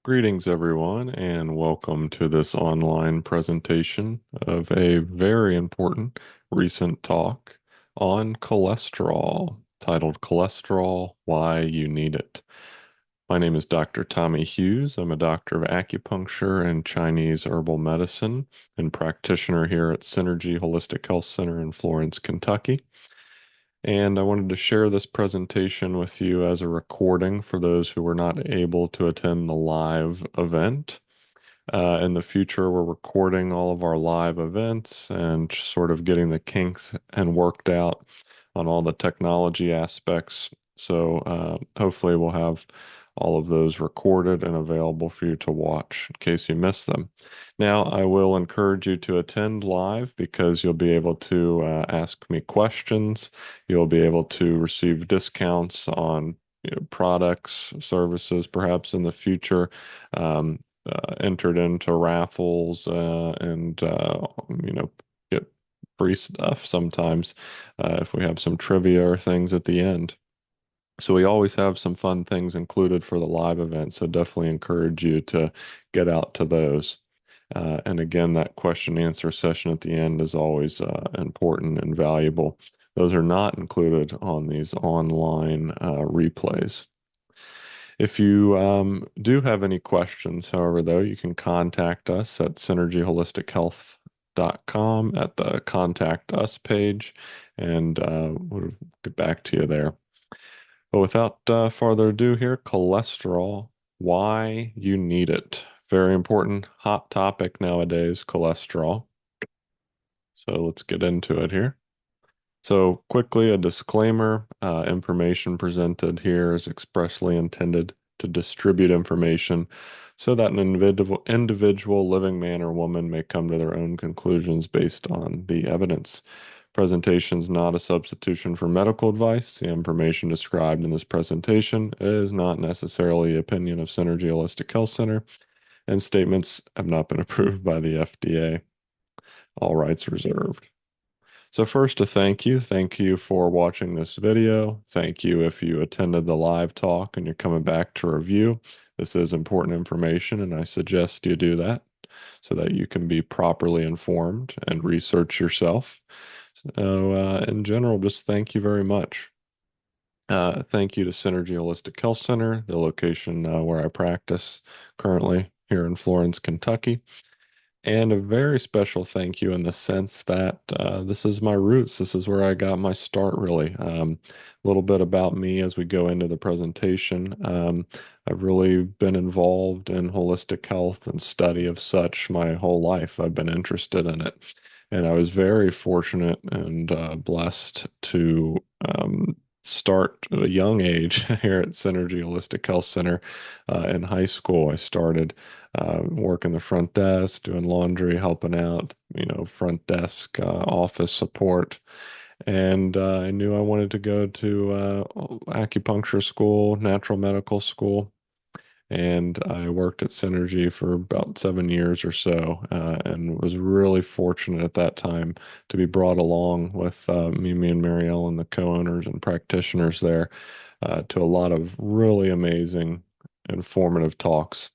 Greetings, everyone, and welcome to this online presentation of a very important recent talk on cholesterol, titled Cholesterol, Why You Need It. My name is Dr. Tommy Hughes. I'm a doctor of acupuncture and Chinese herbal medicine and practitioner here at Synergy Holistic Health Center in Florence, Kentucky. And I wanted to share this presentation with you as a recording for those who were not able to attend the live event. In the future, we're recording all of our live events and sort of getting the kinks and worked out on all the technology aspects. So hopefully we'll have all of those recorded and available for you to watch in case you miss them. Now, I will encourage you to attend live because you'll be able to ask me questions. You'll be able to receive discounts on products, services, perhaps in the future. Entered into raffles and get free stuff sometimes if we have some trivia or things at the end. So we always have some fun things included for the live event, so definitely encourage you to get out to those. And again, that question and answer session at the end is always important and valuable. Those are not included on these online replays. If you do have any questions, however, though, you can contact us at synergyholistichealth.com at the Contact Us page, and we'll get back to you there. But without further ado here, cholesterol, why you need it. Very important, hot topic nowadays, cholesterol. So let's get into it here. So quickly, a disclaimer, information presented here is expressly intended to distribute information so that an individual living man or woman may come to their own conclusions based on the evidence. Presentation is not a substitution for medical advice. The information described in this presentation is not necessarily the opinion of Synergy Holistic Health Center, and statements have not been approved by the FDA. All rights reserved. So first, a thank you. Thank you for watching this video. Thank you if you attended the live talk and you're coming back to review. This is important information, and I suggest you do that so that you can be properly informed and research yourself. So, in general, just thank you very much. Thank you to Synergy Holistic Health Center, the location where I practice currently here in Florence, Kentucky. And a very special thank you in the sense that this is my roots. This is where I got my start, really. A little bit about me as we go into the presentation. I've really been involved in holistic health and study of such my whole life. I've been interested in it. And I was very fortunate and blessed to start at a young age here at Synergy Holistic Health Center in high school. I started working the front desk, doing laundry, helping out, front desk, office support. And I knew I wanted to go to acupuncture school, natural medical school. And I worked at Synergy for about 7 years or so, and was really fortunate at that time to be brought along with Mimi and Mary Ellen, the co-owners and practitioners there, to a lot of really amazing, informative talks.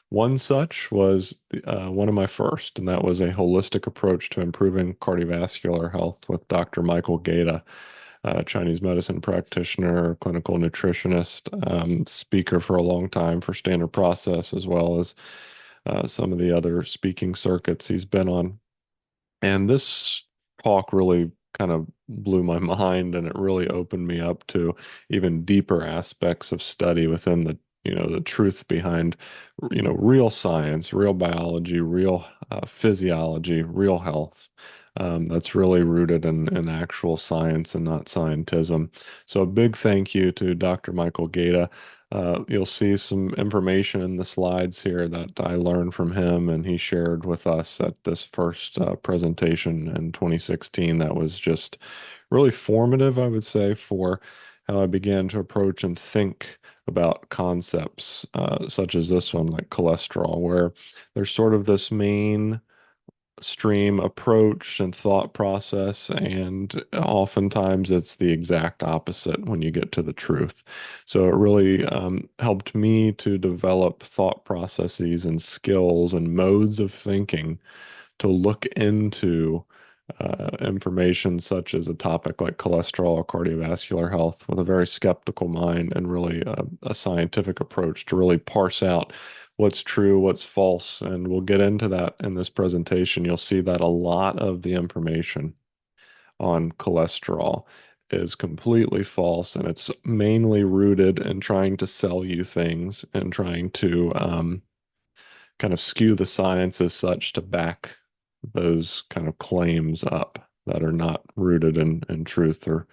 One such was one of my first, and that was a holistic approach to improving cardiovascular health with Dr. Michael Gata, Chinese medicine practitioner, clinical nutritionist, speaker for a long time for Standard Process, as well as some of the other speaking circuits he's been on. And this talk really kind of blew my mind, and it really opened me up to even deeper aspects of study within the truth behind, real science, real biology, real physiology, real health. That's really rooted in actual science and not scientism. So a big thank you to Dr. Michael Gata. You'll see some information in the slides here that I learned from him and he shared with us at this first presentation in 2016. That was just really formative, I would say, for how I began to approach and think about concepts such as this one, like cholesterol, where there's sort of this main stream approach and thought process, and oftentimes it's the exact opposite when you get to the truth. So it really helped me to develop thought processes and skills and modes of thinking to look into information such as a topic like cholesterol or cardiovascular health with a very skeptical mind and really a scientific approach to really parse out what's true, what's false. And we'll get into that in this presentation. You'll see that a lot of the information on cholesterol is completely false, and it's mainly rooted in trying to sell you things and trying to kind of skew the science as such to back those kind of claims up that are not rooted in truth or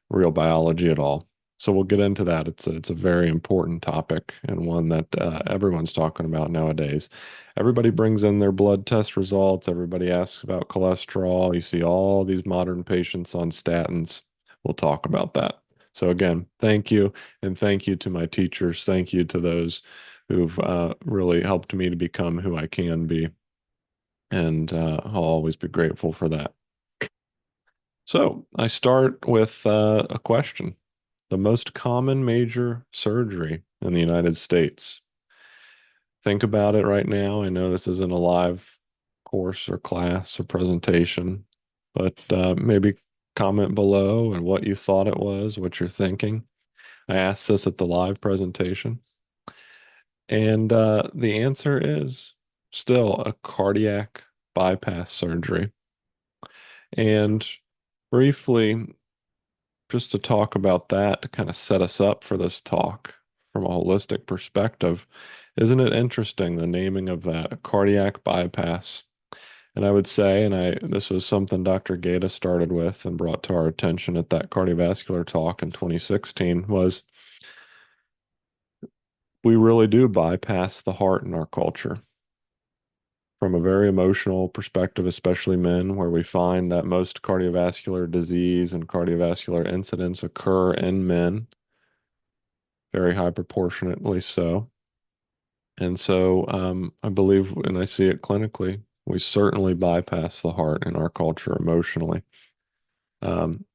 real biology at all. So we'll get into that. It's a very important topic and one that everyone's talking about nowadays. Everybody brings in their blood test results. Everybody asks about cholesterol. You see all these modern patients on statins. We'll talk about that. So again, thank you, and thank you to my teachers. Thank you to those who've really helped me to become who I can be, and I'll always be grateful for that. So I start with a question. The most common major surgery in the United States. Think about it right now. I know this isn't a live course or class or presentation, but maybe comment below and what you thought it was, what you're thinking. I asked this at the live presentation, and the answer is still a cardiac bypass surgery. And briefly, just to talk about that, to kind of set us up for this talk from a holistic perspective, isn't it interesting, the naming of that, a cardiac bypass? And I would say, this was something Dr. Gata started with and brought to our attention at that cardiovascular talk in 2016, was we really do bypass the heart in our culture from a very emotional perspective, especially men, where we find that most cardiovascular disease and cardiovascular incidents occur in men, very high proportionately so. And so I believe, and I see it clinically, we certainly bypass the heart in our culture emotionally, um,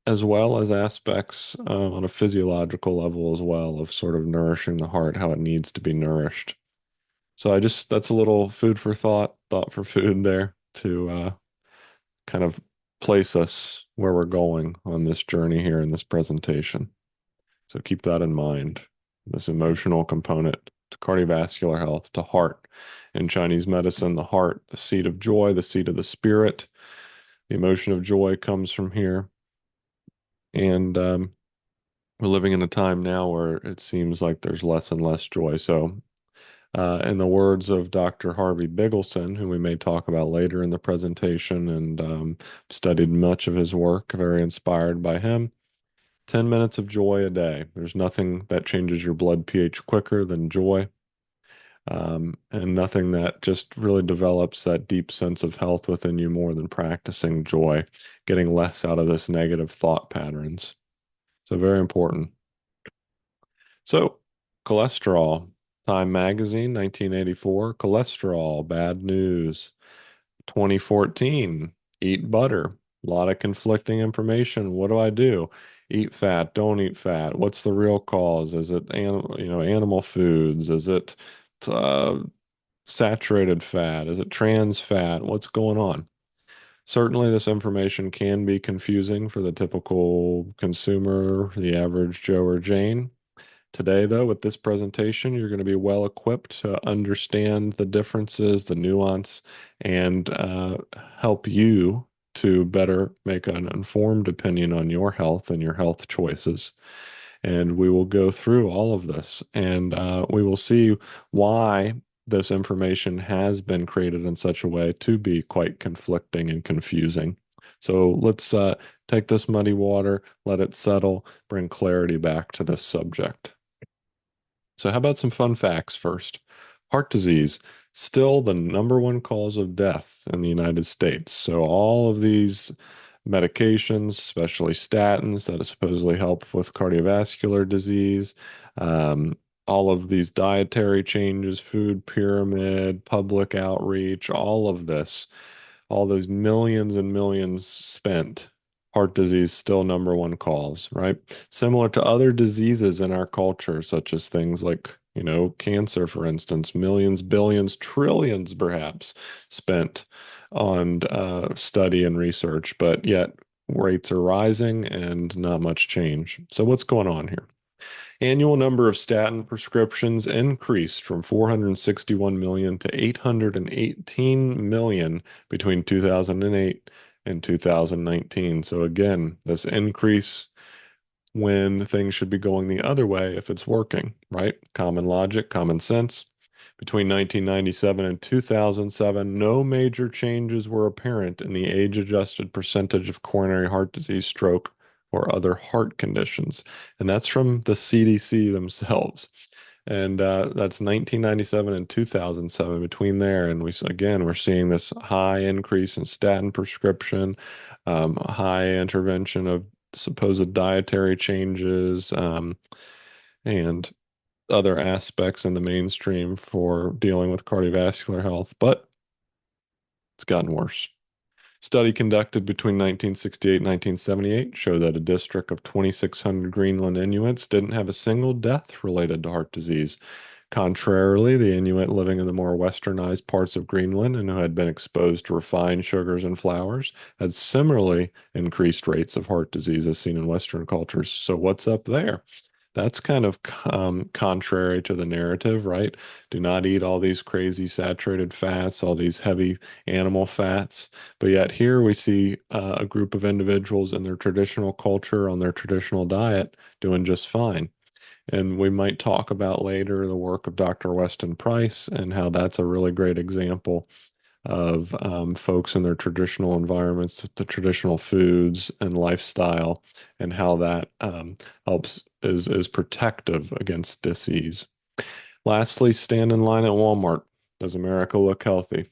as well as aspects on a physiological level as well of sort of nourishing the heart, how it needs to be nourished. So that's a little food for thought, thought for food there to kind of place us where we're going on this journey here in this presentation. So keep that in mind, this emotional component to cardiovascular health, to heart. In Chinese medicine, the heart, the seat of joy, the seat of the spirit. The emotion of joy comes from here. And we're living in a time now where it seems like there's less and less joy. So in the words of Dr. Harvey Bigelsen, who we may talk about later in the presentation, and studied much of his work, very inspired by him. 10 minutes of joy a day. There's nothing that changes your blood pH quicker than joy, and nothing that just really develops that deep sense of health within you more than practicing joy, getting less out of this negative thought patterns. So, very important. So, cholesterol. Time Magazine, 1984. Cholesterol, bad news. 2014, eat butter. A lot of conflicting information. What do I do? Eat fat, don't eat fat. What's the real cause? Is it animal foods? Is it uh, saturated fat? Is it trans fat? What's going on? Certainly, this information can be confusing for the typical consumer, the average Joe or Jane. Today, though, with this presentation, you're going to be well equipped to understand the differences, the nuance, and help you to better make an informed opinion on your health and your health choices. And we will go through all of this, and we will see why this information has been created in such a way to be quite conflicting and confusing. So let's take this muddy water, let it settle, bring clarity back to this subject. So, how about some fun facts first? Heart disease, still the number one cause of death in the United States. So, all of these medications, especially statins that supposedly help with cardiovascular disease, um, all of these dietary changes, food pyramid, public outreach, all of this, all those millions and millions spent, heart disease still number one cause, right? Similar to other diseases in our culture, such as things like, cancer, for instance, millions, billions, trillions perhaps spent on study and research, but yet rates are rising and not much change. So what's going on here? Annual number of statin prescriptions increased from 461 million to 818 million between 2008 and 2019. So again, this increase when things should be going the other way if it's working, right? Common logic, common sense. Between 1997 and 2007, no major changes were apparent in the age-adjusted percentage of coronary heart disease, stroke, or other heart conditions. And that's from the CDC themselves. And that's 1997 and 2007 between there. And we're seeing this high increase in statin prescription, high intervention of supposed dietary changes, and other aspects in the mainstream for dealing with cardiovascular health, but it's gotten worse. Study conducted between 1968 and 1978 showed that a district of 2,600 Greenland Inuits didn't have a single death related to heart disease. Contrarily, the Inuit living in the more westernized parts of Greenland and who had been exposed to refined sugars and flours had similarly increased rates of heart disease as seen in Western cultures. So, what's up there? That's kind of contrary to the narrative, right? Do not eat all these crazy saturated fats, all these heavy animal fats. But yet here we see a group of individuals in their traditional culture, on their traditional diet, doing just fine. And we might talk about later the work of Dr. Weston Price and how that's a really great example of folks in their traditional environments, the traditional foods and lifestyle, and how that helps is protective against disease. Lastly, stand in line at Walmart. Does America look healthy?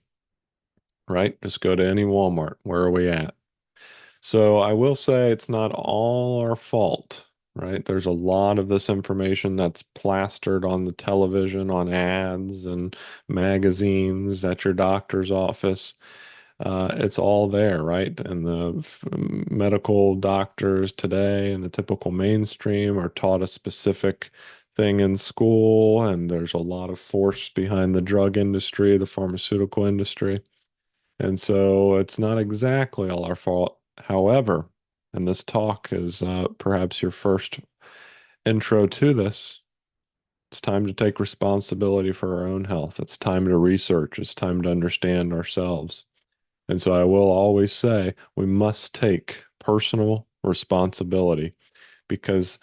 Right? Just go to any Walmart. Where are we at? So I will say it's not all our fault, right? There's a lot of this information that's plastered on the television, on ads and magazines at your doctor's office. It's all there, right? And the medical doctors today and the typical mainstream are taught a specific thing in school, and there's a lot of force behind the drug industry, the pharmaceutical industry. And so it's not exactly all our fault. However, and this talk is perhaps your first intro to this, it's time to take responsibility for our own health. It's time to research. It's time to understand ourselves. And so I will always say we must take personal responsibility because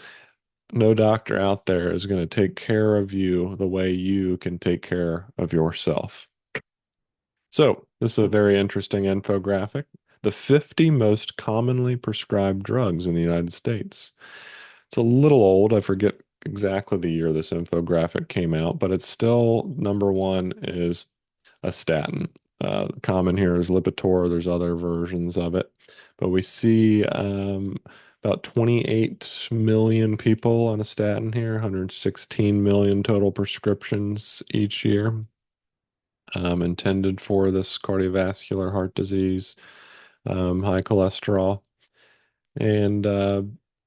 no doctor out there is going to take care of you the way you can take care of yourself. So, this is a very interesting infographic. The 50 most commonly prescribed drugs in the United States. It's a little old. I forget exactly the year this infographic came out, but it's still number one is a statin. Common here is Lipitor. There's other versions of it, but we see about 28 million people on a statin here, 116 million total prescriptions each year, intended for this cardiovascular heart disease, high cholesterol, and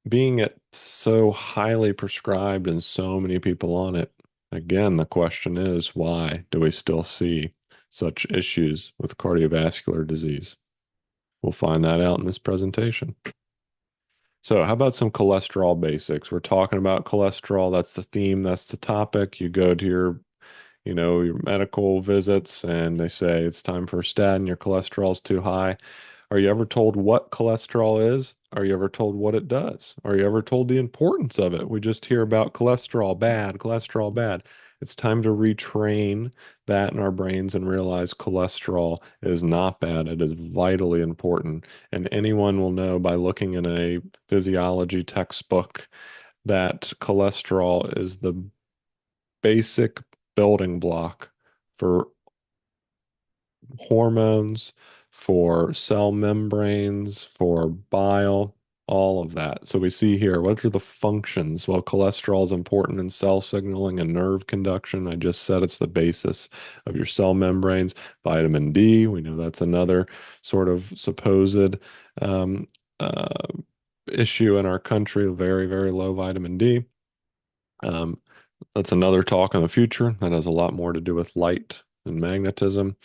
being it so highly prescribed and so many people on it. Again, the question is, why do we still see such issues with cardiovascular disease? We'll find that out in this presentation. So, how about some cholesterol basics? We're talking about cholesterol. That's the theme, that's the topic. You go to your medical visits and they say it's time for a statin, your cholesterol's too high. Are you ever told what cholesterol is? Are you ever told what it does? Are you ever told the importance of it? We just hear about cholesterol bad, cholesterol bad. It's time to retrain that in our brains and realize cholesterol is not bad. It is vitally important. And anyone will know by looking in a physiology textbook that cholesterol is the basic building block for hormones, for cell membranes, for bile, all of that. So we see here, what are the functions? Well, cholesterol is important in cell signaling and nerve conduction. I just said it's the basis of your cell membranes. Vitamin D, we know that's another sort of supposed um, uh, issue in our country, very, very low vitamin D. Um, that's another talk in the future. That has a lot more to do with light and magnetism.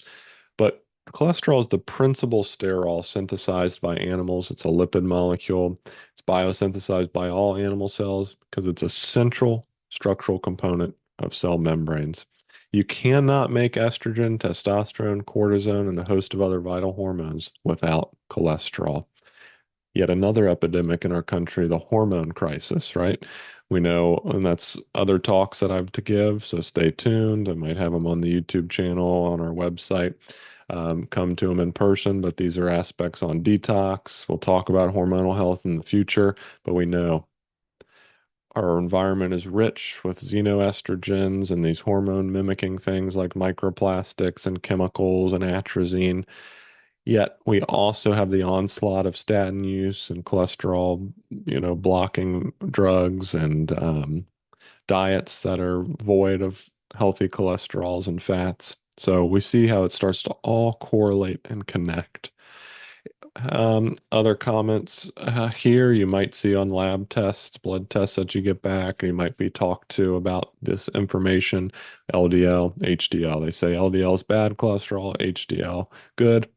But cholesterol is the principal sterol synthesized by animals. It's a lipid molecule. It's biosynthesized by all animal cells because it's a central structural component of cell membranes. You cannot make estrogen, testosterone, cortisone, and a host of other vital hormones without cholesterol. Yet another epidemic in our country, the hormone crisis, right? We know, and that's other talks that I have to give, so stay tuned. I might have them on the YouTube channel, on our website. Come to them in person, but these are aspects on detox. We'll talk about hormonal health in the future, but we know our environment is rich with xenoestrogens and these hormone mimicking things like microplastics and chemicals and atrazine. Yet we also have the onslaught of statin use and cholesterol, blocking drugs and diets that are void of healthy cholesterols and fats. So we see how it starts to all correlate and connect. Other comments here you might see on lab tests, blood tests that you get back. You might be talked to about this information, LDL, HDL. They say LDL is bad cholesterol, HDL good.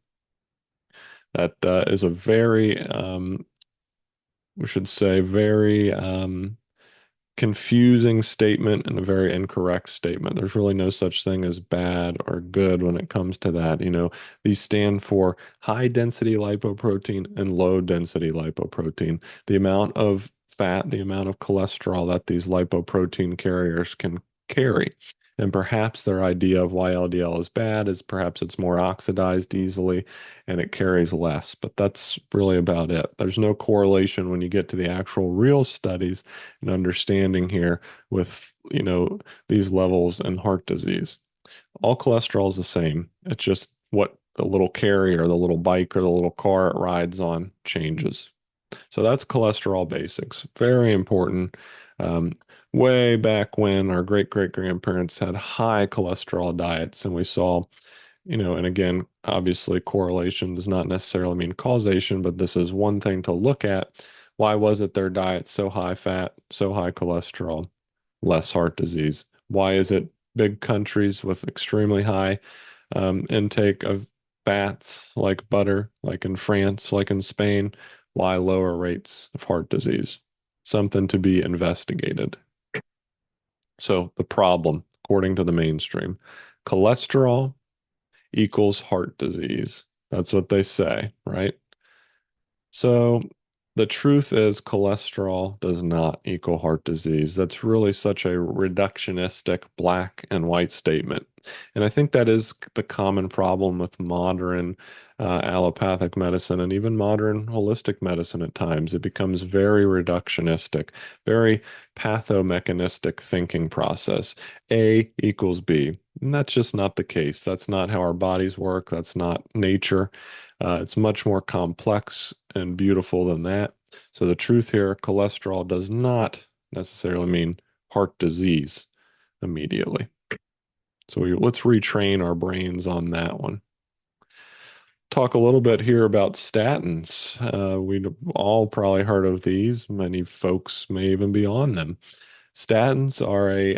That is a very, we should say, very confusing statement and a very incorrect statement. There's really no such thing as bad or good when it comes to that. These stand for high density lipoprotein and low density lipoprotein. The amount of fat, the amount of cholesterol that these lipoprotein carriers can carry. And perhaps their idea of why LDL is bad is perhaps it's more oxidized easily and it carries less. But that's really about it. There's no correlation when you get to the actual real studies and understanding here with, these levels in heart disease. All cholesterol is the same. It's just what the little carrier, the little bike or the little car it rides on changes. So that's cholesterol basics. Very important. Um, Way back when our great great grandparents had high cholesterol diets, and we saw, and again, obviously correlation does not necessarily mean causation, but this is one thing to look at. Why was it their diet so high fat, so high cholesterol, less heart disease? Why is it big countries with extremely high intake of fats like butter, like in France, like in Spain? Why lower rates of heart disease? Something to be investigated. So the problem, according to the mainstream, cholesterol equals heart disease. That's what they say, right? So the truth is cholesterol does not equal heart disease. That's really such a reductionistic black and white statement. And I think that is the common problem with modern allopathic medicine and even modern holistic medicine at times. It becomes very reductionistic, very pathomechanistic thinking process. A equals B. And that's just not the case. That's not how our bodies work. That's not nature. It's much more complex and beautiful than that. So the truth here, cholesterol does not necessarily mean heart disease immediately. So let's retrain our brains on that one. Talk a little bit here about statins. We've all probably heard of these. Many folks may even be on them. Statins are a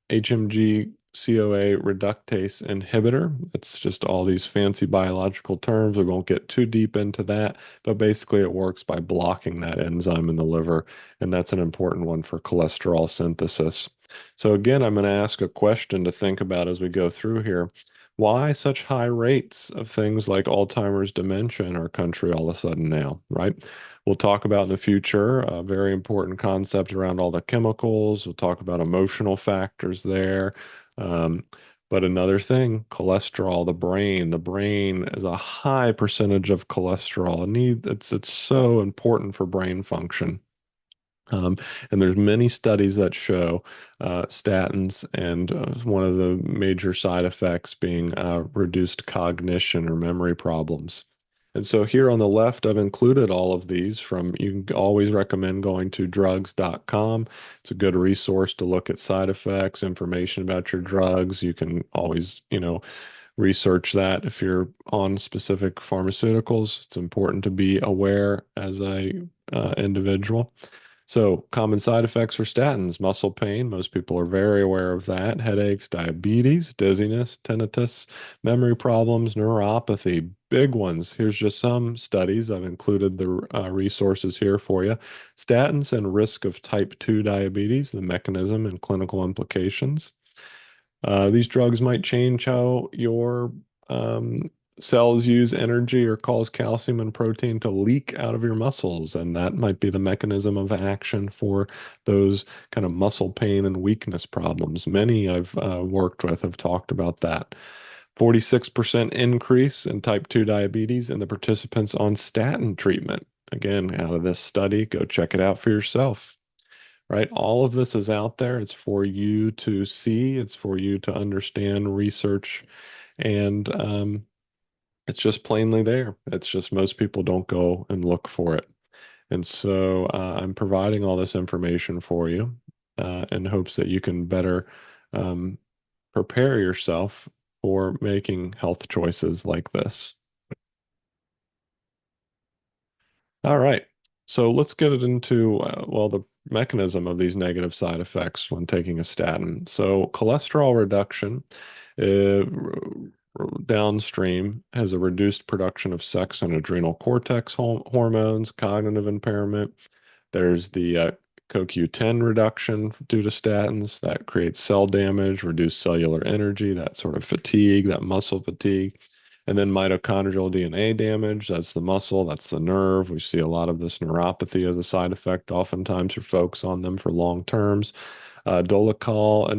HMG CoA reductase inhibitor. It's just all these fancy biological terms. We won't get too deep into that, but basically it works by blocking that enzyme in the liver, and that's an important one for cholesterol synthesis. So again, I'm going to ask a question to think about as we go through here. Why such high rates of things like Alzheimer's dementia in our country all of a sudden now, right? We'll talk about in the future a very important concept around all the chemicals. We'll talk about emotional factors there. Um, but another thing, cholesterol, the brain is a high percentage of cholesterol. It's so important for brain function. Um, and there's many studies that show statins and one of the major side effects being reduced cognition or memory problems. And so here on the left, I've included all of these from, you can always recommend going to drugs.com. It's a good resource to look at side effects, information about your drugs. You can always, research that if you're on specific pharmaceuticals. It's important to be aware as a individual. So, common side effects for statins, muscle pain. Most people are very aware of that. Headaches, diabetes, dizziness, tinnitus, memory problems, neuropathy, big ones. Here's just some studies. I've included the resources here for you. Statins and risk of type 2 diabetes, the mechanism and clinical implications. These drugs might change how your um, cells use energy or cause calcium and protein to leak out of your muscles, and that might be the mechanism of action for those kind of muscle pain and weakness problems. Many I've worked with have talked about that. 46% increase in type 2 diabetes in the participants on statin treatment. Again, out of this study, go check it out for yourself, right? All of this is out there. It's for you to see, it's for you to understand, research, and it's just plainly there. It's just most people don't go and look for it. And so I'm providing all this information for you in hopes that you can better um, prepare yourself for making health choices like this. All right. So let's get it into, the mechanism of these negative side effects when taking a statin. So cholesterol reduction downstream has a reduced production of sex and adrenal cortex hormones, cognitive impairment. There's the CoQ10 reduction due to statins that creates cell damage, reduced cellular energy, that sort of fatigue, that muscle fatigue. And then mitochondrial DNA damage, that's the muscle, that's the nerve. We see a lot of this neuropathy as a side effect, oftentimes for folks on them for long terms. Dolichol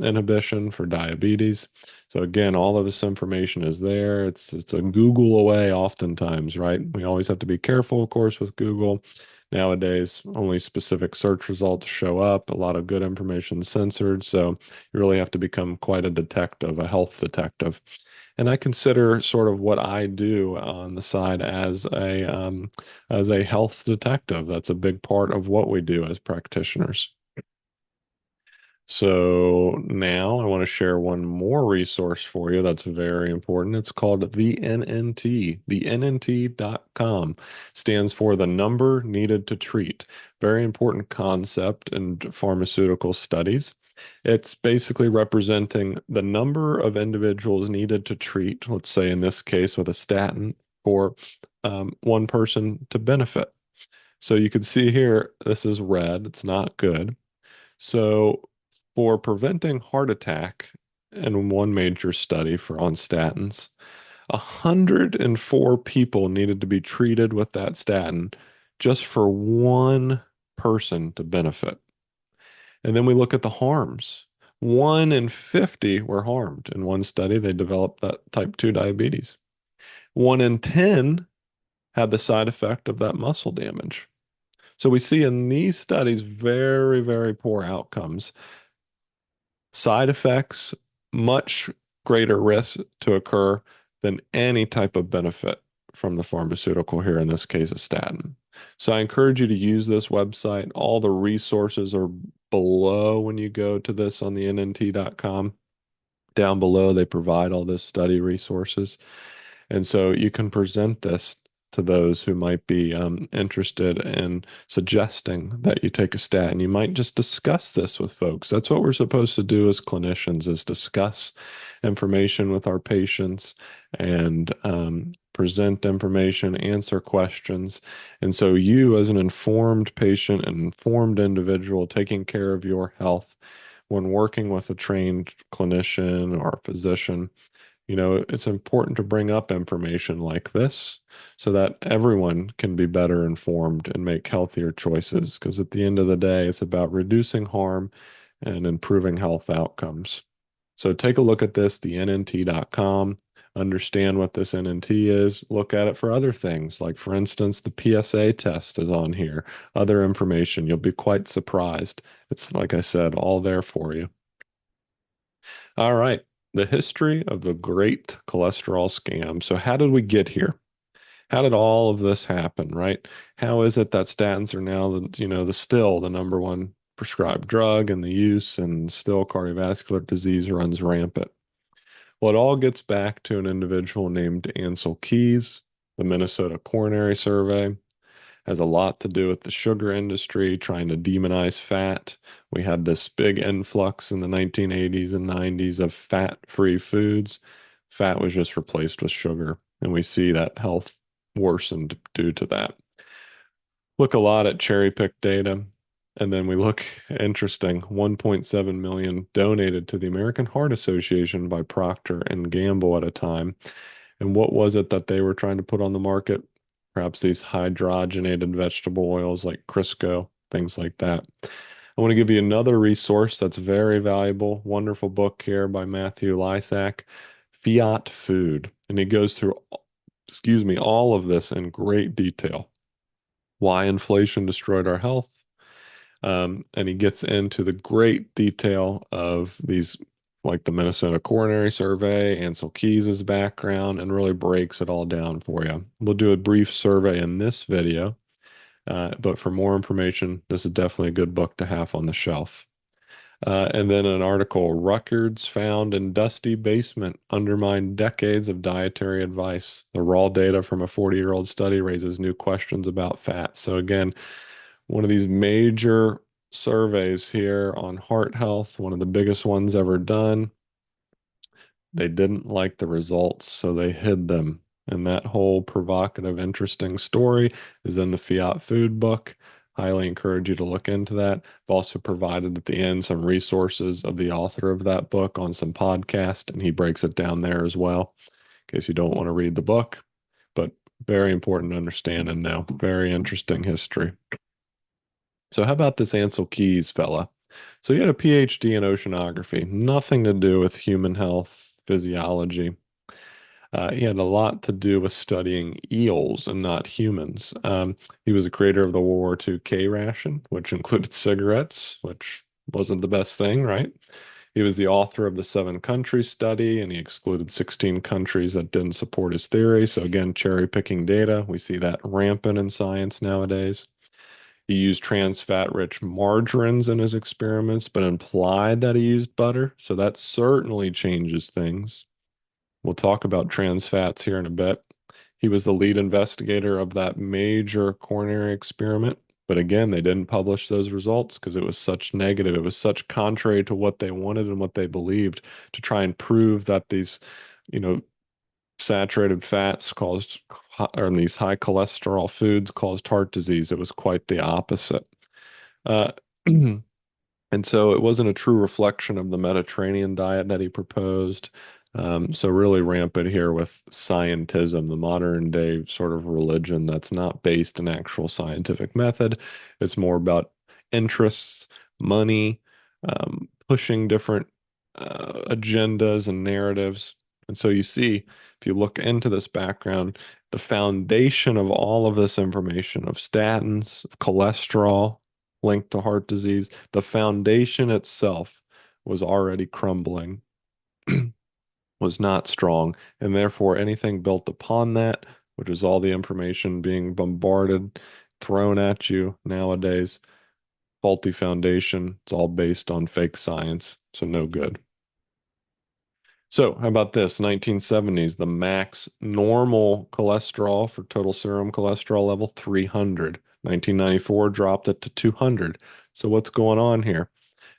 inhibition for diabetes. So again, all of this information is there. It's a Google away oftentimes, right? We always have to be careful, of course, with Google. Nowadays, only specific search results show up. A lot of good information censored. So you really have to become quite a detective, a health detective. And I consider sort of what I do on the side as a health detective. That's a big part of what we do as practitioners. So now I want to share one more resource for you that's very important. It's called the NNT. The NNT.com stands for the number needed to treat. Very important concept in pharmaceutical studies. It's basically representing the number of individuals needed to treat, let's say in this case with a statin, for one person to benefit. So you can see here, this is red. It's not good. So, for preventing heart attack, in one major study for on statins, 104 people needed to be treated with that statin just for one person to benefit. And then we look at the harms. 1 in 50 were harmed. In one study, they developed that type 2 diabetes. 1 in 10 had the side effect of that muscle damage. So we see in these studies very, very poor outcomes, side effects, much greater risk to occur than any type of benefit from the pharmaceutical here, in this case, a statin. So I encourage you to use this website. All the resources are below when you go to this on the NNT.com. Down below, they provide all those study resources. And so you can present this to those who might be interested in suggesting that you take a statin. You might just discuss this with folks. That's what we're supposed to do as clinicians, is discuss information with our patients and present information, answer questions. And so you, as an informed patient, an informed individual taking care of your health, when working with a trained clinician or physician, it's important to bring up information like this so that everyone can be better informed and make healthier choices. Because at the end of the day, it's about reducing harm and improving health outcomes. So take a look at this, the NNT.com, understand what this NNT is, look at it for other things. Like, for instance, the PSA test is on here, other information. You'll be quite surprised. It's, like I said, all there for you. All right. The history of the great cholesterol scam. So, how did we get here? How did all of this happen, right? How is it that statins are now the number one prescribed drug in the use, and still cardiovascular disease runs rampant? Well, it all gets back to an individual named Ansel Keys. The Minnesota Coronary Survey has a lot to do with the sugar industry trying to demonize fat. We had this big influx in the 1980s and 90s of fat-free foods. Fat was just replaced with sugar, and we see that health worsened due to that. Look a lot at cherry pick data, and then we look interesting, 1.7 million donated to the American Heart Association by Procter and Gamble at a time. And what was it that they were trying to put on the market? Perhaps these hydrogenated vegetable oils like Crisco, things like that. I want to give you another resource that's very valuable. Wonderful book here by Matthew Lysak, Fiat Food. And he goes through, excuse me, all of this in great detail. Why inflation destroyed our health. And he gets into the great detail of these, like the Minnesota Coronary Survey, Ansel Keys' background, and really breaks it all down for you. We'll do a brief survey in this video, but for more information, this is definitely a good book to have on the shelf. And then an article, Records Found in Dusty Basement Undermine Decades of Dietary Advice. The raw data from a 40-year-old study raises new questions about fat. So again, one of these major surveys here on heart health, one of the biggest ones ever done. They didn't like the results, so they hid them. And that whole provocative, interesting story is in the Fiat Food book. Highly encourage you to look into that. I've also provided at the end some resources of the author of that book on some podcast, and he breaks it down there as well, in case you don't want to read the book. But very important to understand and know. Very interesting history. So how about this Ansel Keys fella? So he had a PhD in oceanography, nothing to do with human health, physiology. He had a lot to do with studying eels and not humans. He was a creator of the World War II K ration, which included cigarettes, which wasn't the best thing, right? He was the author of the seven country study, and he excluded 16 countries that didn't support his theory. So again, cherry picking data. We see that rampant in science nowadays. He used trans fat rich margarines in his experiments, but implied that he used butter. So that certainly changes things. We'll talk about trans fats here in a bit. He was the lead investigator of that major coronary experiment. But again, they didn't publish those results because it was such negative. It was such contrary to what they wanted and what they believed to try and prove that these, you know, saturated fats caused, or these high cholesterol foods caused heart disease. It was quite the opposite. Uh, and so it wasn't a true reflection of the Mediterranean diet that he proposed. So really rampant here with scientism, the modern day sort of religion that's not based in actual scientific method. It's more about interests, money, pushing different agendas and narratives. And so you see, if you look into this background, the foundation of all of this information of statins, of cholesterol linked to heart disease, the foundation itself was already crumbling, was not strong, and therefore anything built upon that, which is all the information being bombarded, thrown at you nowadays, faulty foundation. It's all based on fake science, so no good. So, how about this? 1970s, the max normal cholesterol for total serum cholesterol level 300. 1994 dropped it to 200. So, what's going on here?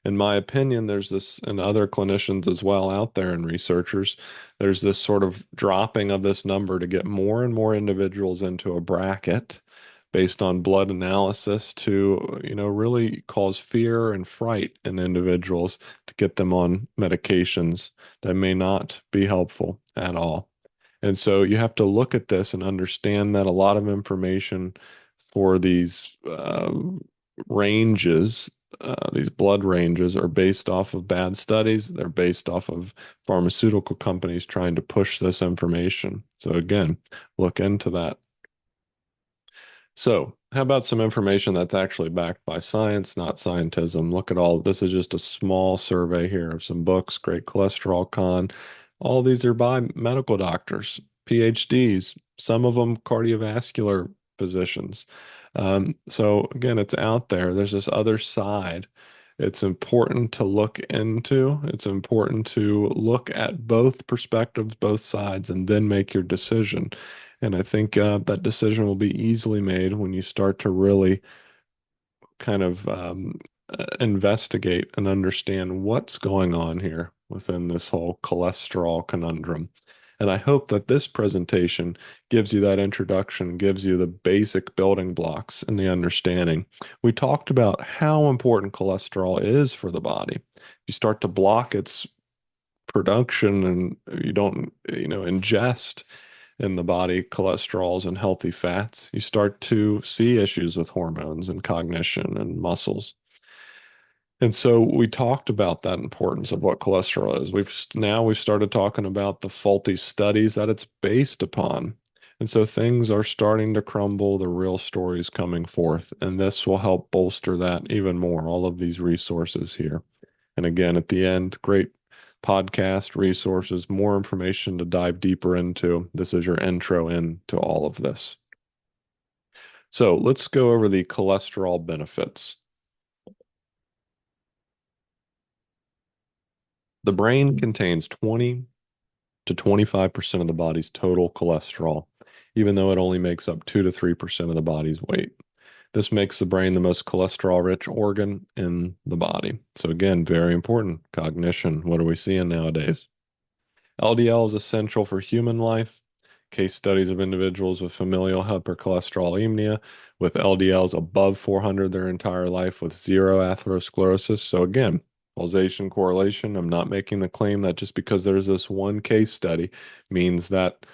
In my opinion, there's this, and other clinicians as well out there and researchers, there's this sort of dropping of this number to get more and more individuals into a bracket based on blood analysis to, really cause fear and fright in individuals to get them on medications that may not be helpful at all. And so you have to look at this and understand that a lot of information for these ranges, these blood ranges, are based off of bad studies. They're based off of pharmaceutical companies trying to push this information. So again, look into that. So, how about some information that's actually backed by science, not scientism? Look at all, this is just a small survey here of some books, Great Cholesterol Con. All these are by medical doctors, PhDs, some of them cardiovascular physicians. So again, it's out there. There's this other side. It's important to look into. It's important to look at both perspectives, both sides, and then make your decision. And I think that decision will be easily made when you start to really kind of investigate and understand what's going on here within this whole cholesterol conundrum. And I hope that this presentation gives you that introduction, gives you the basic building blocks and the understanding. We talked about how important cholesterol is for the body. You start to block its production and you don't, ingest in the body cholesterols and healthy fats, you start to see issues with hormones and cognition and muscles. And so we talked about that importance of what cholesterol is. We've started talking about the faulty studies that it's based upon. And so things are starting to crumble, the real stories coming forth, and this will help bolster that even more, all of these resources here. And again, at the end, great podcast resources, more information to dive deeper into. This is your intro into all of this. So let's go over the cholesterol benefits. The brain contains 20 to 25% of the body's total cholesterol, even though it only makes up 2 to 3% of the body's weight. This makes the brain the most cholesterol-rich organ in the body. So again, very important. Cognition. What are we seeing nowadays? LDL is essential for human life. Case studies of individuals with familial hypercholesterolemia with LDLs above 400 their entire life with zero atherosclerosis. So again, causation, correlation. I'm not making the claim that just because there's this one case study means that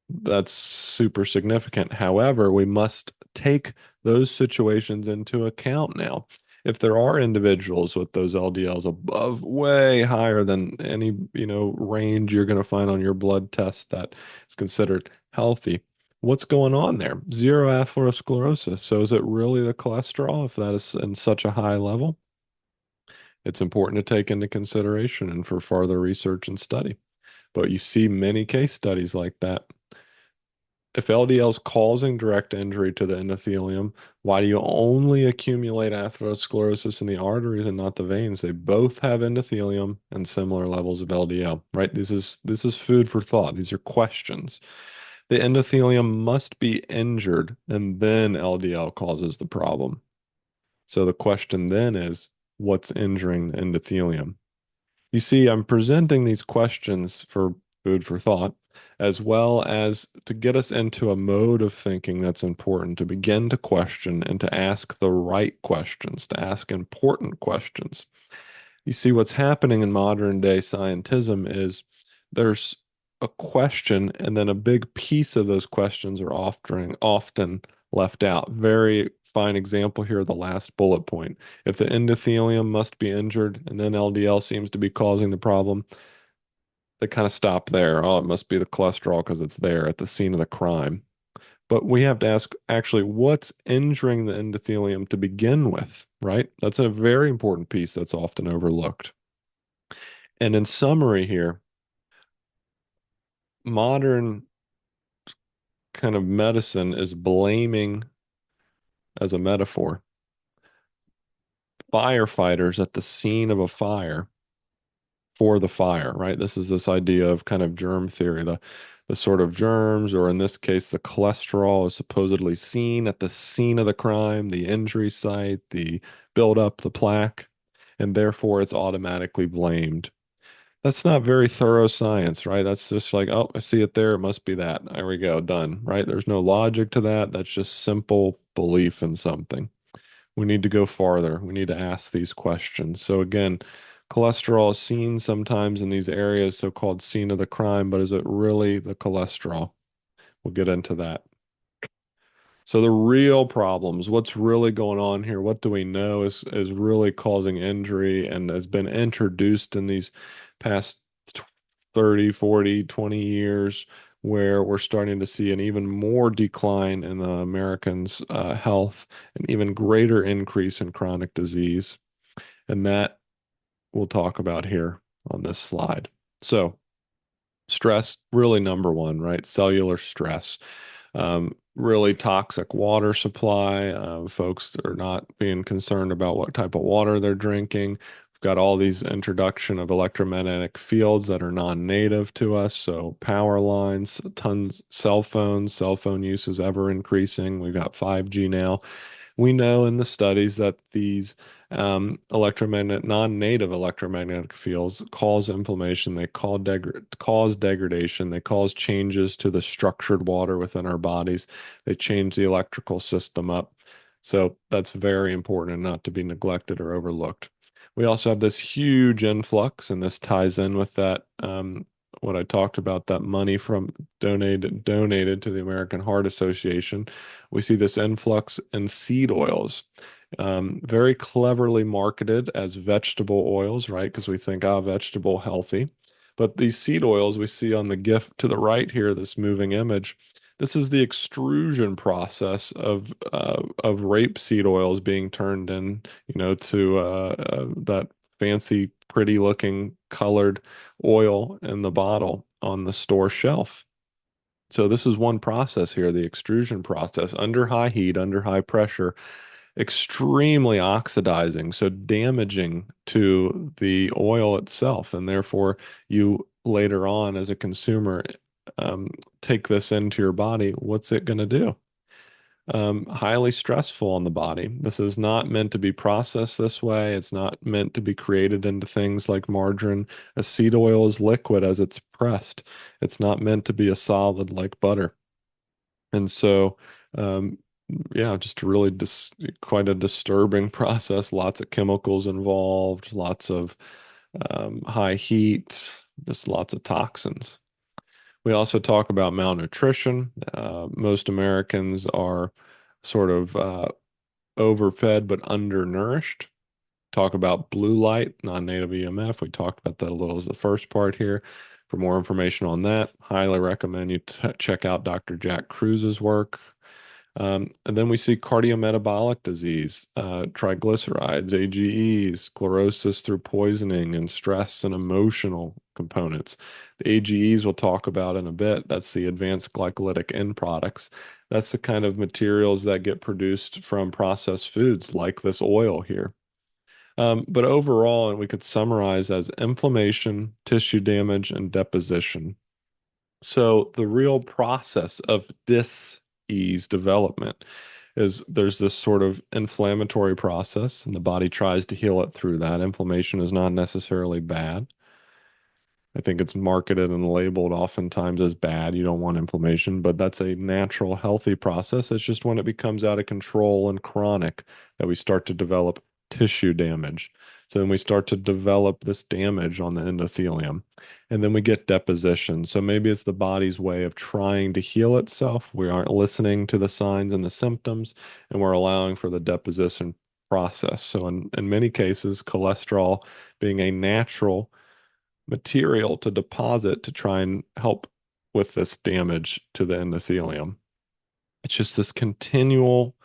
that's super significant. However, we must take those situations into account now. If there are individuals with those LDLs above way higher than any, range you're going to find on your blood test that is considered healthy, what's going on there? Zero atherosclerosis. So is it really the cholesterol if that is in such a high level? It's important to take into consideration and for further research and study. But you see many case studies like that. If LDL is causing direct injury to the endothelium, why do you only accumulate atherosclerosis in the arteries and not the veins? They both have endothelium and similar levels of LDL, right? This is food for thought. These are questions. The endothelium must be injured, and then LDL causes the problem. So the question then is, what's injuring the endothelium? You see, I'm presenting these questions for food for thought, as well as to get us into a mode of thinking that's important, to begin to question and to ask the right questions, to ask important questions. You see, what's happening in modern day scientism is there's a question, and then a big piece of those questions are often left out. Very fine example here, the last bullet point. If the endothelium must be injured and then LDL seems to be causing the problem, they kind of stop there. Oh, it must be the cholesterol because it's there at the scene of the crime. But we have to ask actually what's injuring the endothelium to begin with, right? That's a very important piece that's often overlooked. And in summary here, modern kind of medicine is blaming, as a metaphor, firefighters at the scene of a fire for the fire, right? This is this idea of kind of germ theory. The sort of germs, or in this case, the cholesterol is supposedly seen at the scene of the crime, the injury site, the buildup, the plaque, and therefore it's automatically blamed. That's not very thorough science, right? That's just like, oh, I see it there. It must be that. There we go, done, right? There's no logic to that. That's just simple belief in something. We need to go farther. We need to ask these questions. So again, cholesterol is seen sometimes in these areas, so-called scene of the crime, but is it really the cholesterol? We'll get into that. So the real problems, what's really going on here? What do we know is really causing injury and has been introduced in these past 30, 40, 20 years where we're starting to see an even more decline in the Americans' health, an even greater increase in chronic disease. And that we'll talk about here on this slide. So Stress, really number one, right? Cellular stress. Really toxic water supply. Folks are not being concerned about what type of water they're drinking. We've got all these introduction of electromagnetic fields that are non-native to us. So power lines, tons, cell phone use is ever increasing. We've got 5G now. We know in the studies that these non-native electromagnetic fields cause inflammation. They cause degradation. They cause changes to the structured water within our bodies. They change the electrical system up. So that's very important and not to be neglected or overlooked. We also have this huge influx, and this ties in with that what I talked about, that money from donated to the American Heart Association. We see this influx in seed oils, very cleverly marketed as vegetable oils, right? Because we think, vegetable healthy. But these seed oils we see on the gift to the right here, this moving image, this is the extrusion process of rapeseed oils being turned in, to that fancy, pretty looking colored oil in the bottle on the store shelf. So this is one process here, the extrusion process, under high heat, under high pressure, extremely oxidizing, so damaging to the oil itself. And therefore, you later on as a consumer um, take this into your body. What's it going to do? Highly stressful on the body. This is not meant to be processed this way. It's not meant to be created into things like margarine. A seed oil is liquid as it's pressed. It's not meant to be a solid like butter. And so, um, yeah, just really quite a disturbing process. Lots of chemicals involved, lots of high heat, just lots of toxins. We also talk about malnutrition. Most Americans are sort of overfed but undernourished. Talk about blue light, non-native EMF. We talked about that a little as the first part here. For more information on that, highly recommend you check out Dr. Jack Kruse's work. And then we see cardiometabolic disease, triglycerides, AGEs, sclerosis through poisoning, and stress and emotional components. The AGEs we'll talk about in a bit. That's the advanced glycolytic end products. That's the kind of materials that get produced from processed foods like this oil here. But overall, and we could summarize as inflammation, tissue damage, and deposition. So the real process of dis-ease development is there's this sort of inflammatory process, and the body tries to heal it through that. Inflammation is not necessarily bad. I think it's marketed and labeled oftentimes as bad. You don't want inflammation, but that's a natural, healthy process. It's just when it becomes out of control and chronic that we start to develop tissue damage. So then we start to develop this damage on the endothelium, and then we get deposition. So maybe it's the body's way of trying to heal itself. We aren't listening to the signs and the symptoms, and we're allowing for the deposition process. So in many cases, cholesterol being a natural material to deposit to try and help with this damage to the endothelium. It's just this continual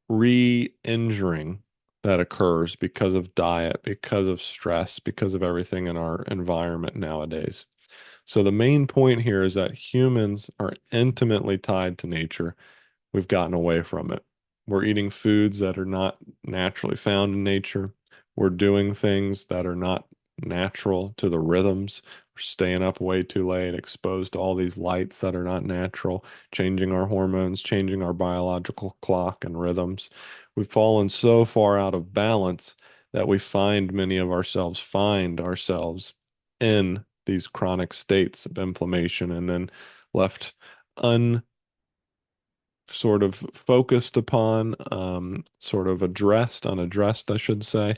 re-injuring that occurs because of diet, because of stress, because of everything in our environment nowadays. So the main point here is that humans are intimately tied to nature. We've gotten away from it. We're eating foods that are not naturally found in nature. We're doing things that are not natural to the rhythms. We're staying up way too late, exposed to all these lights that are not natural, changing our hormones, changing our biological clock and rhythms. We've fallen so far out of balance that we find ourselves in these chronic states of inflammation and then left un sort of focused upon, unaddressed, I should say,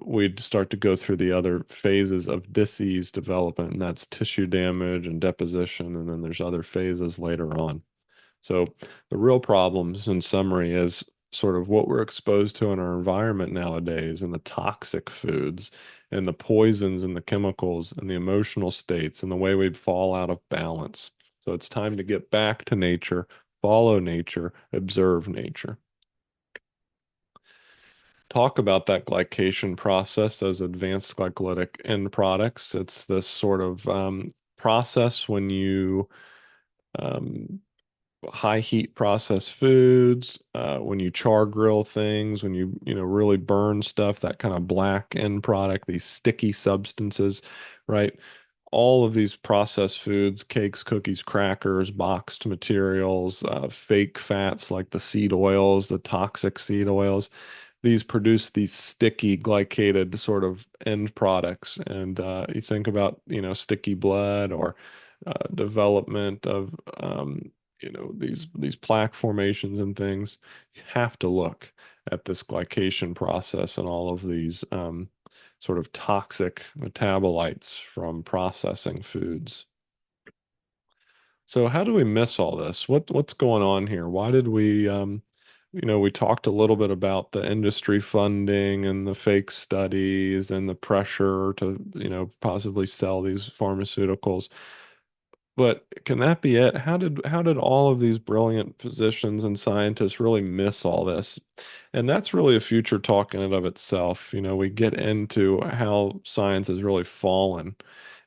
we'd start to go through the other phases of disease development, and that's tissue damage and deposition, and then there's other phases later on. So the real problems, in summary, is sort of what we're exposed to in our environment nowadays, and the toxic foods, and the poisons, and the chemicals, and the emotional states, and the way we'd fall out of balance. So it's time to get back to nature, follow nature, observe nature. Talk about that glycation process, those advanced glycolytic end products. It's this sort of process when you um, high heat processed foods, when you char grill things, when you know, really burn stuff, that kind of black end product, these sticky substances, right? All of these processed foods, cakes, cookies, crackers, boxed materials, fake fats like the seed oils, the toxic seed oils, these produce these sticky glycated sort of end products. And you think about, you know, sticky blood or development of you know, these plaque formations and things. You have to look at this glycation process and all of these sort of toxic metabolites from processing foods. So how do we miss all this? What's going on here? Why did we you know, we talked a little bit about the industry funding and the fake studies and the pressure to, you know, possibly sell these pharmaceuticals. But can that be it? How did all of these brilliant physicians and scientists really miss all this? And that's really a future talk in and of itself. You know, we get into how science has really fallen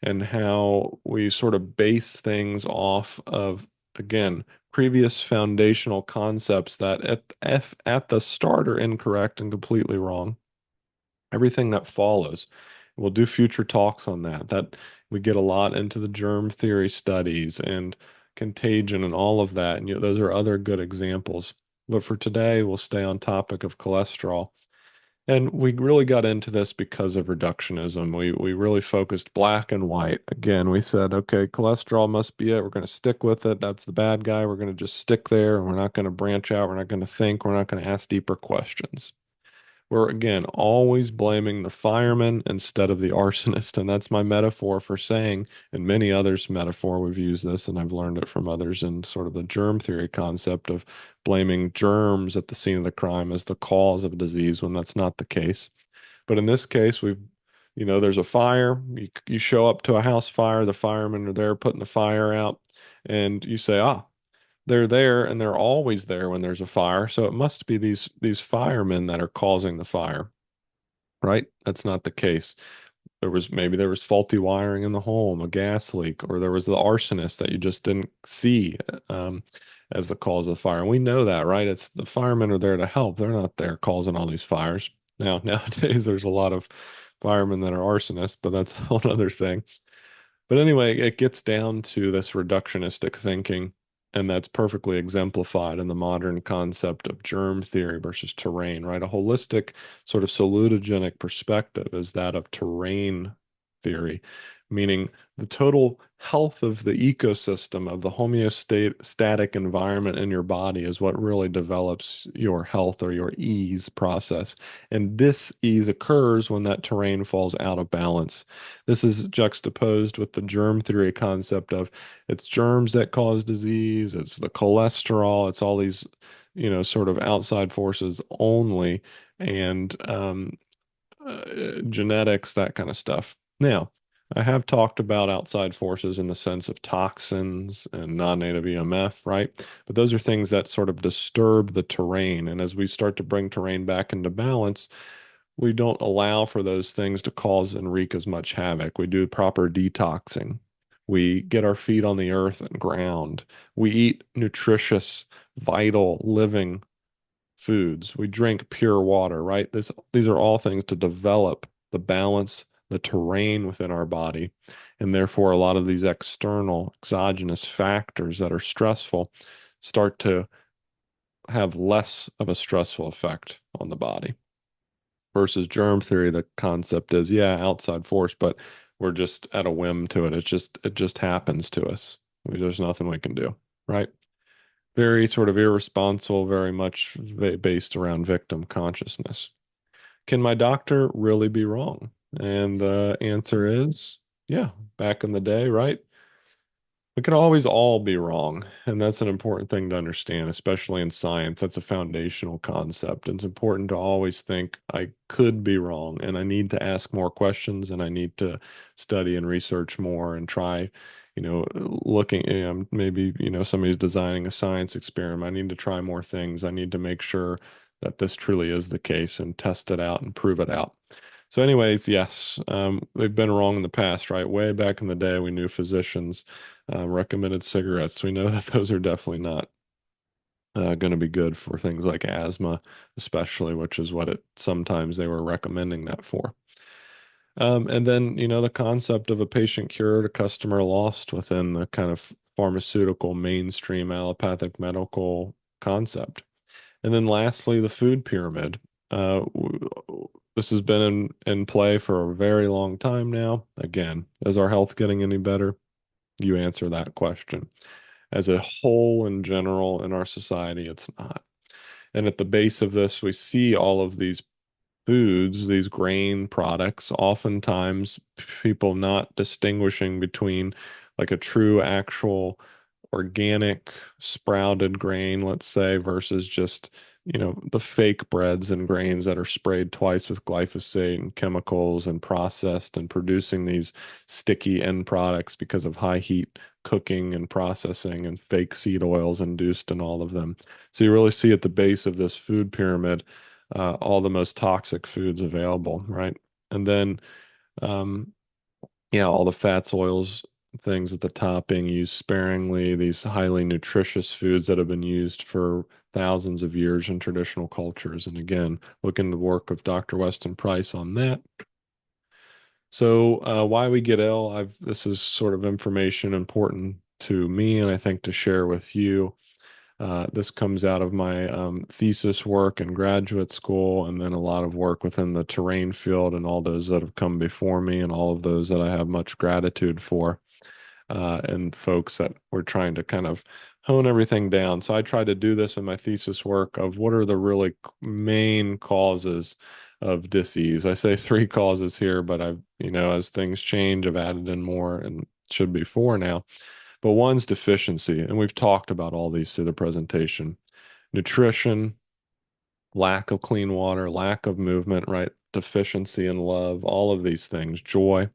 and how we sort of base things off of, again, previous foundational concepts that at the start are incorrect and completely wrong. Everything that follows. We'll do future talks on that. That we get a lot into the germ theory studies and contagion and all of that. And you know, those are other good examples. But for today, we'll stay on topic of cholesterol. And we really got into this because of reductionism. We really focused black and white. Again, we said, okay, cholesterol must be it. We're going to stick with it. That's the bad guy. We're going to just stick there and we're not going to branch out. We're not going to think. We're not going to ask deeper questions. We're again always blaming the fireman instead of the arsonist. And that's my metaphor for saying, and many others' metaphor, we've used this, and I've learned it from others in sort of the germ theory concept of blaming germs at the scene of the crime as the cause of disease when that's not the case. But in this case, we've, you know, there's a fire. You show up to a house fire, the firemen are there putting the fire out, and you say, ah, they're there and they're always there when there's a fire. So it must be these firemen that are causing the fire, right? That's not the case. There was faulty wiring in the home, a gas leak, or there was the arsonist that you just didn't see as the cause of the fire. And we know that, right? It's the firemen are there to help. They're not there causing all these fires. Now, nowadays there's a lot of firemen that are arsonists, but that's a whole other thing. But anyway, it gets down to this reductionistic thinking, and that's perfectly exemplified in the modern concept of germ theory versus terrain, right? A holistic sort of salutogenic perspective is that of terrain theory, meaning the total health of the ecosystem of the homeostatic environment in your body is what really develops your health or your ease process. And this ease occurs when that terrain falls out of balance. This is juxtaposed with the germ theory concept of it's germs that cause disease, it's the cholesterol, it's all these, you know, sort of outside forces only, and genetics, that kind of stuff. Now, I have talked about outside forces in the sense of toxins and non-native EMF, right? But those are things that sort of disturb the terrain. And as we start to bring terrain back into balance, we don't allow for those things to cause and wreak as much havoc. We do proper detoxing. We get our feet on the earth and ground. We eat nutritious, vital, living foods. We drink pure water, right? These are all things to develop the balance, the terrain within our body. And therefore, a lot of these external exogenous factors that are stressful start to have less of a stressful effect on the body. Versus germ theory, the concept is, yeah, outside force, but we're just at a whim to it. It just happens to us. There's nothing we can do, right? Very sort of irresponsible, very much based around victim consciousness. Can my doctor really be wrong? And the answer is, yeah, back in the day, right? We could always all be wrong. And that's an important thing to understand, especially in science. That's a foundational concept. It's important to always think I could be wrong and I need to ask more questions and I need to study and research more and try, you know, looking, maybe, you know, somebody's designing a science experiment. I need to try more things. I need to make sure that this truly is the case and test it out and prove it out. So, anyways, yes, they've been wrong in the past, right? Way back in the day, we knew physicians recommended cigarettes. We know that those are definitely not going to be good for things like asthma, especially, which is what it sometimes they were recommending that for. And then, the concept of a patient cured, a customer lost within the kind of pharmaceutical mainstream allopathic medical concept. And then lastly, the food pyramid. This has been in play for a very long time now. Again, is our health getting any better? You answer that question. As a whole, in general, in our society, it's not. And at the base of this, we see all of these foods, these grain products, oftentimes people not distinguishing between like a true, actual organic sprouted grain, let's say, versus just, the fake breads and grains that are sprayed twice with glyphosate and chemicals and processed and producing these sticky end products because of high heat cooking and processing and fake seed oils induced in all of them. So you really see at the base of this food pyramid all the most toxic foods available, right? And then, um, yeah, all the fats, oils, things at the top being used sparingly, these highly nutritious foods that have been used for thousands of years in traditional cultures. And again, look into the work of Dr. Weston Price on that. So, why we get ill, this is sort of information important to me and I think to share with you. This comes out of my thesis work in graduate school, and then a lot of work within the terrain field, and all those that have come before me, and all of those that I have much gratitude for, and folks that were trying to kind of hone everything down. So I tried to do this in my thesis work of what are the really main causes of disease. I say three causes here, but as things change, I've added in more and should be four now. But one's deficiency, and we've talked about all these through the presentation. Nutrition, lack of clean water, lack of movement, right? Deficiency in love, all of these things, joy.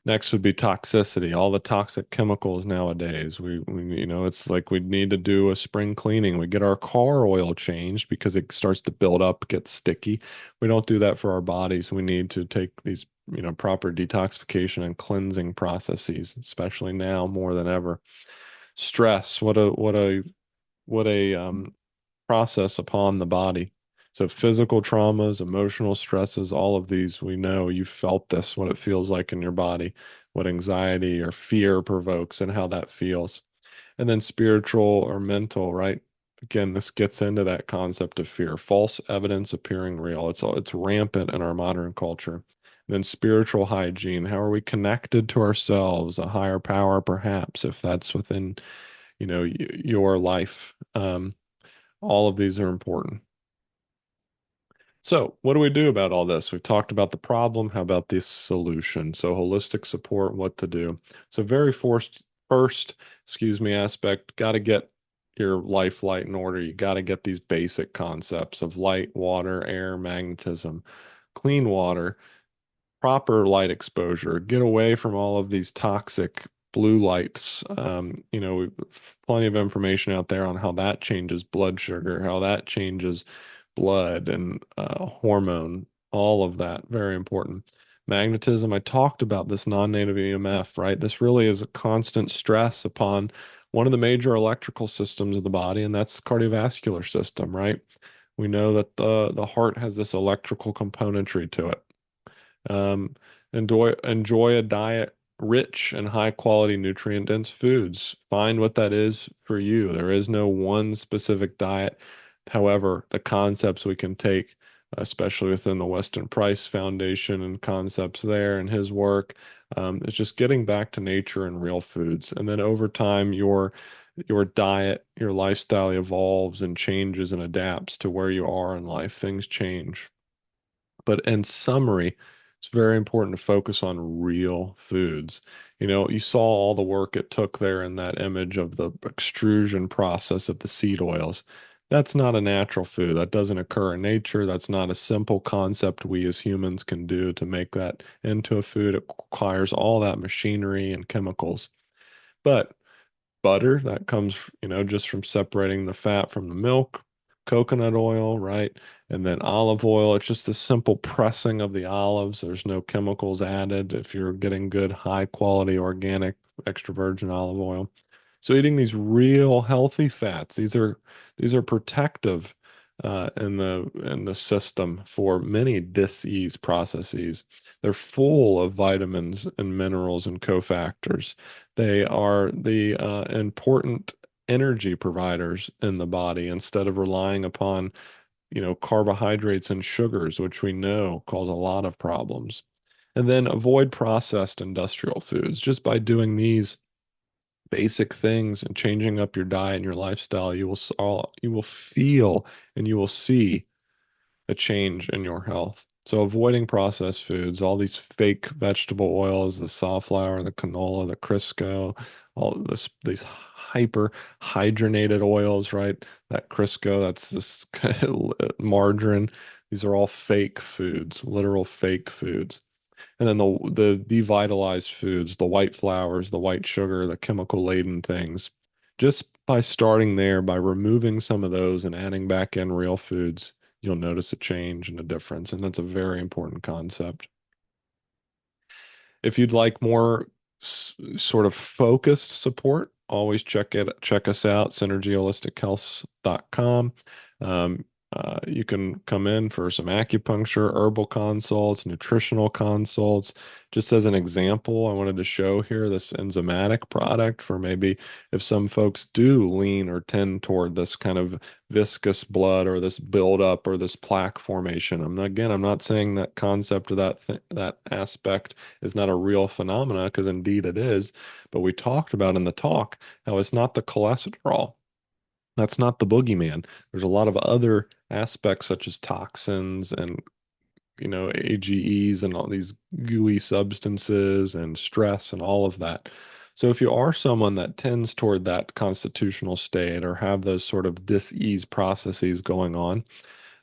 Next would be toxicity, all the toxic chemicals nowadays. It's like we need to do a spring cleaning. We get our car oil changed because it starts to build up, get sticky. We don't do that for our bodies. We need to take these, proper detoxification and cleansing processes, especially now more than ever. Stress, what a process upon the body. So physical traumas, emotional stresses, all of these, we know you felt this, what it feels like in your body, what anxiety or fear provokes and how that feels. And then spiritual or mental, right? Again, this gets into that concept of fear, false evidence appearing real. It's rampant in our modern culture. And then spiritual hygiene, how are we connected to ourselves, a higher power, perhaps, if that's within, your life. All of these are important. So, what do we do about all this? We've talked about the problem. How about the solution? So, holistic support, what to do. So, very first, excuse me, aspect, got to get your life light in order. You got to get these basic concepts of light, water, air, magnetism, clean water, proper light exposure, get away from all of these toxic blue lights. Plenty of information out there on how that changes blood sugar, how that changes blood and hormone, all of that. Very important. Magnetism, I talked about this non-native EMF, right? This really is a constant stress upon one of the major electrical systems of the body, and that's the cardiovascular system, right? We know that the heart has this electrical componentry to it. Um, enjoy a diet rich and high quality nutrient dense foods. Find what that is for you. There is no one specific diet. However, the concepts we can take, especially within the Weston Price Foundation and concepts there and his work, is just getting back to nature and real foods. And then over time, your diet, your lifestyle evolves and changes and adapts to where you are in life. Things change. But in summary, it's very important to focus on real foods. You saw all the work it took there in that image of the extrusion process of the seed oils. That's not a natural food. That doesn't occur in nature. That's not a simple concept we as humans can do to make that into a food. It requires all that machinery and chemicals. But butter, that comes, just from separating the fat from the milk. coconut oil, right? And then olive oil. It's just the simple pressing of the olives. There's no chemicals added if you're getting good, high quality, organic, extra virgin olive oil. So eating these real healthy fats, these are protective in the system for many disease processes. They're full of vitamins and minerals and cofactors. They are the important energy providers in the body instead of relying upon, carbohydrates and sugars, which we know cause a lot of problems. And then avoid processed industrial foods. Just by doing these basic things and changing up your diet and your lifestyle, you will feel and you will see a change in your health. So avoiding processed foods, all these fake vegetable oils, the safflower, the canola, the Crisco, all these hyper hydrogenated oils, right? That Crisco, that's this margarine. These are all fake foods, literal fake foods. And then the devitalized foods, the white flours, the white sugar, the chemical laden things. Just by starting there, by removing some of those and adding back in real foods, you'll notice a change and a difference. And that's a very important concept. If you'd like more sort of focused support, always check us out, synergyholistichealth.com. Um, you can come in for some acupuncture, herbal consults, nutritional consults. Just as an example, I wanted to show here this enzymatic product for maybe if some folks do lean or tend toward this kind of viscous blood or this buildup or this plaque formation. I'm not saying that concept or that aspect is not a real phenomena, because indeed it is. But we talked about in the talk how it's not the cholesterol. That's not the boogeyman. There's a lot of other aspects such as toxins and AGEs and all these gooey substances and stress and all of that. So if you are someone that tends toward that constitutional state or have those sort of dis-ease processes going on,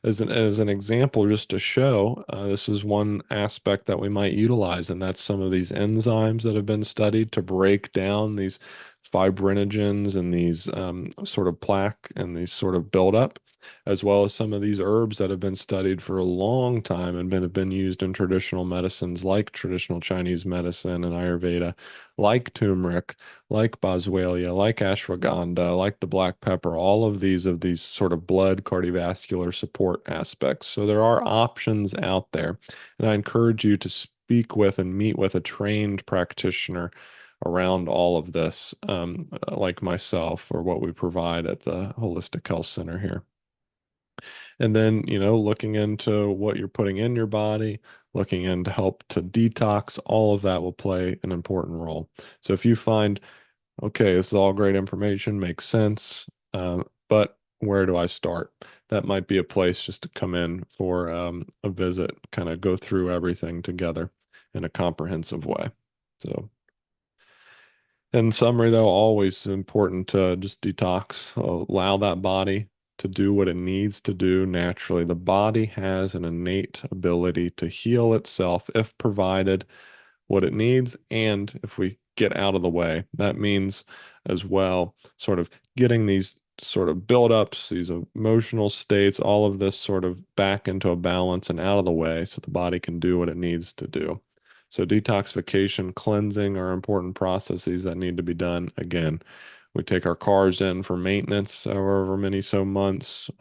as an example, just to show, this is one aspect that we might utilize, and that's some of these enzymes that have been studied to break down these fibrinogens and these sort of plaque and these sort of buildup, as well as some of these herbs that have been studied for a long time and have been used in traditional medicines like traditional Chinese medicine and Ayurveda, like turmeric, like boswellia, like ashwagandha, like the black pepper, all of these sort of blood cardiovascular support aspects. So there are options out there, and I encourage you to speak with and meet with a trained practitioner around all of this, like myself, or what we provide at the Holistic Health Center here. And then, looking into what you're putting in your body, looking into help to detox, all of that will play an important role. So if you find, okay, this is all great information, makes sense, but where do I start? That might be a place just to come in for a visit, kind of go through everything together in a comprehensive way. So, in summary, though, always important to just detox, allow that body to do what it needs to do naturally. The body has an innate ability to heal itself if provided what it needs and if we get out of the way. That means as well, sort of getting these sort of buildups, these emotional states, all of this sort of back into a balance and out of the way so the body can do what it needs to do. So detoxification, cleansing are important processes that need to be done. Again, we take our cars in for maintenance however many so months.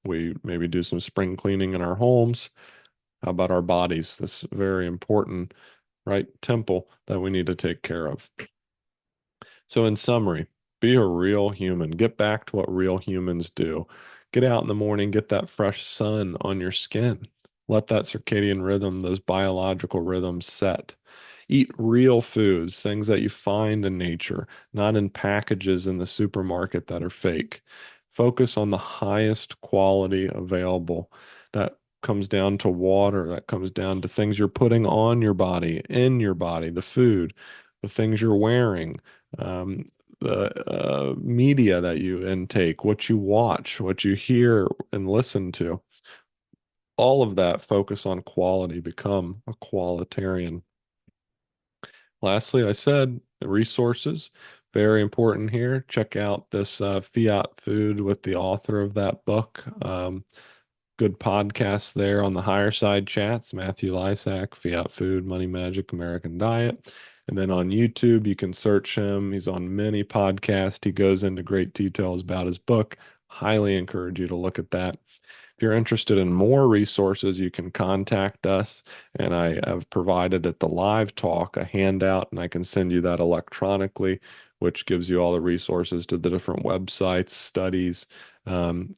We maybe do some spring cleaning in our homes. How about our bodies? This very important, right, temple that we need to take care of. So, in summary, be a real human. Get back to what real humans do. Get out in the morning, get that fresh sun on your skin. Let that circadian rhythm, those biological rhythms set. Eat real foods, things that you find in nature, not in packages in the supermarket that are fake. Focus on the highest quality available. That comes down to water, that comes down to things you're putting on your body, in your body, the food, the things you're wearing, um, the media that you intake, what you watch, what you hear and listen to. All of that, focus on quality, become a qualitarian. Lastly, I said resources. Very important here. Check out this Fiat Food with the author of that book. Good podcast there on the Higher Side Chats, Matthew Lysak, Fiat Food, Money Magic, American Diet. And then on YouTube, you can search him. He's on many podcasts. He goes into great details about his book. Highly encourage you to look at that. If you're interested in more resources, you can contact us. And I have provided at the live talk a handout, and I can send you that electronically, which gives you all the resources to the different websites, studies, and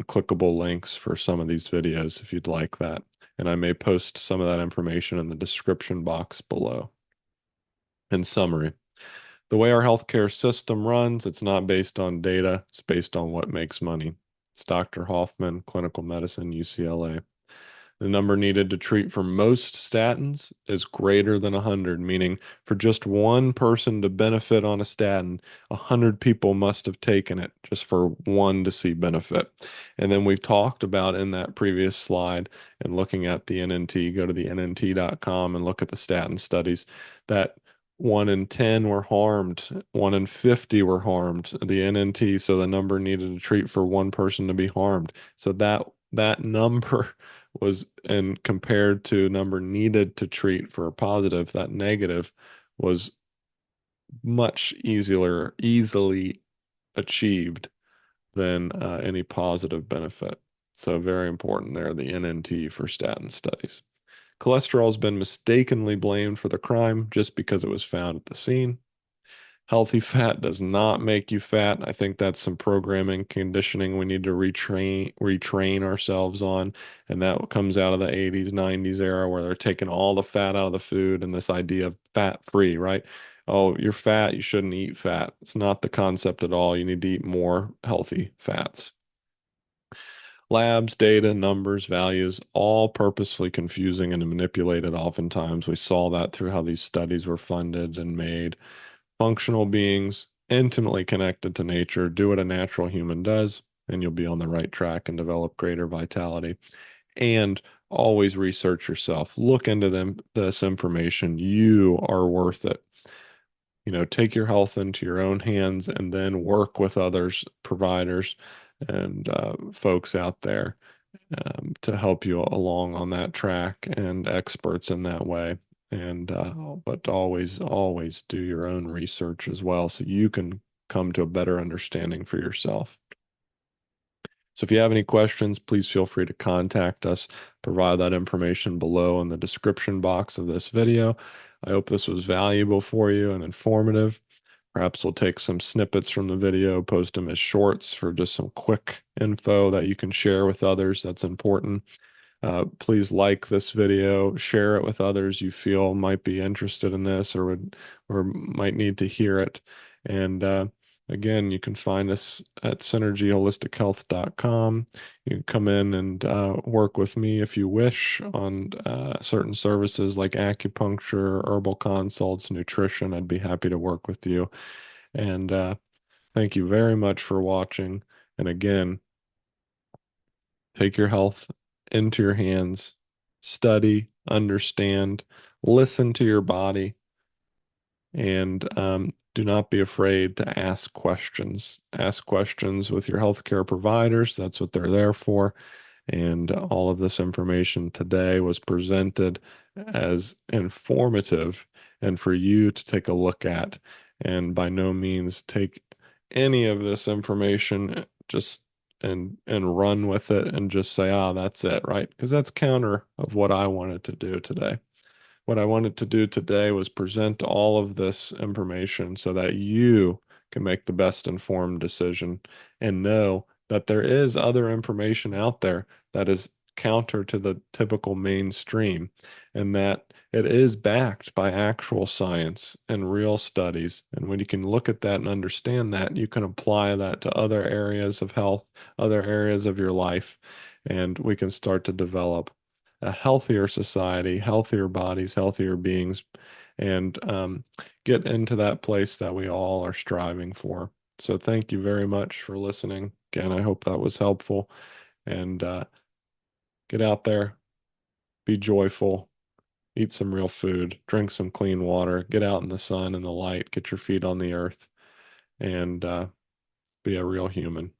clickable links for some of these videos if you'd like that. And I may post some of that information in the description box below. In summary, the way our healthcare system runs, it's not based on data, it's based on what makes money. It's Dr. Hoffman, Clinical Medicine, UCLA. The number needed to treat for most statins is greater than 100, meaning for just one person to benefit on a statin, 100 people must have taken it just for one to see benefit. And then we've talked about in that previous slide and looking at the NNT, go to the NNT.com and look at the statin studies, that 1 in 10 were harmed, 1 in 50 were harmed, the NNT, so the number needed to treat for one person to be harmed. So that number was, and compared to number needed to treat for a positive, that negative was much easily achieved than any positive benefit. So very important there, the NNT for statin studies. Cholesterol has been mistakenly blamed for the crime just because it was found at the scene. Healthy fat does not make you fat. I think that's some programming conditioning we need to retrain ourselves on. And that comes out of the 80s, 90s era where they're taking all the fat out of the food and this idea of fat free, right? Oh, you're fat, you shouldn't eat fat. It's not the concept at all. You need to eat more healthy fats. Labs, data, numbers, values, all purposefully confusing and manipulated oftentimes. We saw that through how these studies were funded and made. Functional beings, intimately connected to nature, do what a natural human does, and you'll be on the right track and develop greater vitality. And always research yourself. Look into this information. You are worth it. Take your health into your own hands and then work with others, providers, and folks out there to help you along on that track and experts in that way. And but always do your own research as well so you can come to a better understanding for yourself. So if you have any questions, please feel free to contact us. Provide that information below in the description box of this video. I hope this was valuable for you and informative. Perhaps we'll take some snippets from the video, post them as shorts for just some quick info that you can share with others. That's important. Please like this video, share it with others you feel might be interested in this or might need to hear it. And again, you can find us at synergyholistichealth.com. You can come in and work with me if you wish on certain services like acupuncture, herbal consults, nutrition. I'd be happy to work with you. And thank you very much for watching. And again, take your health into your hands, study, understand, listen to your body, and do not be afraid to ask questions. Ask questions with your healthcare providers. That's what they're there for. And all of this information today was presented as informative and for you to take a look at. And by no means take any of this information just and run with it and just say, ah, that's it, right? Because that's counter of what I wanted to do today. What I wanted to do today was present all of this information so that you can make the best informed decision and know that there is other information out there that is counter to the typical mainstream and that it is backed by actual science and real studies. And when you can look at that and understand that, you can apply that to other areas of health, other areas of your life, and we can start to develop a healthier society, healthier bodies, healthier beings, and get into that place that we all are striving for. So thank you very much for listening. Again, I hope that was helpful. And get out there, be joyful, eat some real food, drink some clean water, get out in the sun and the light, get your feet on the earth. and be a real human.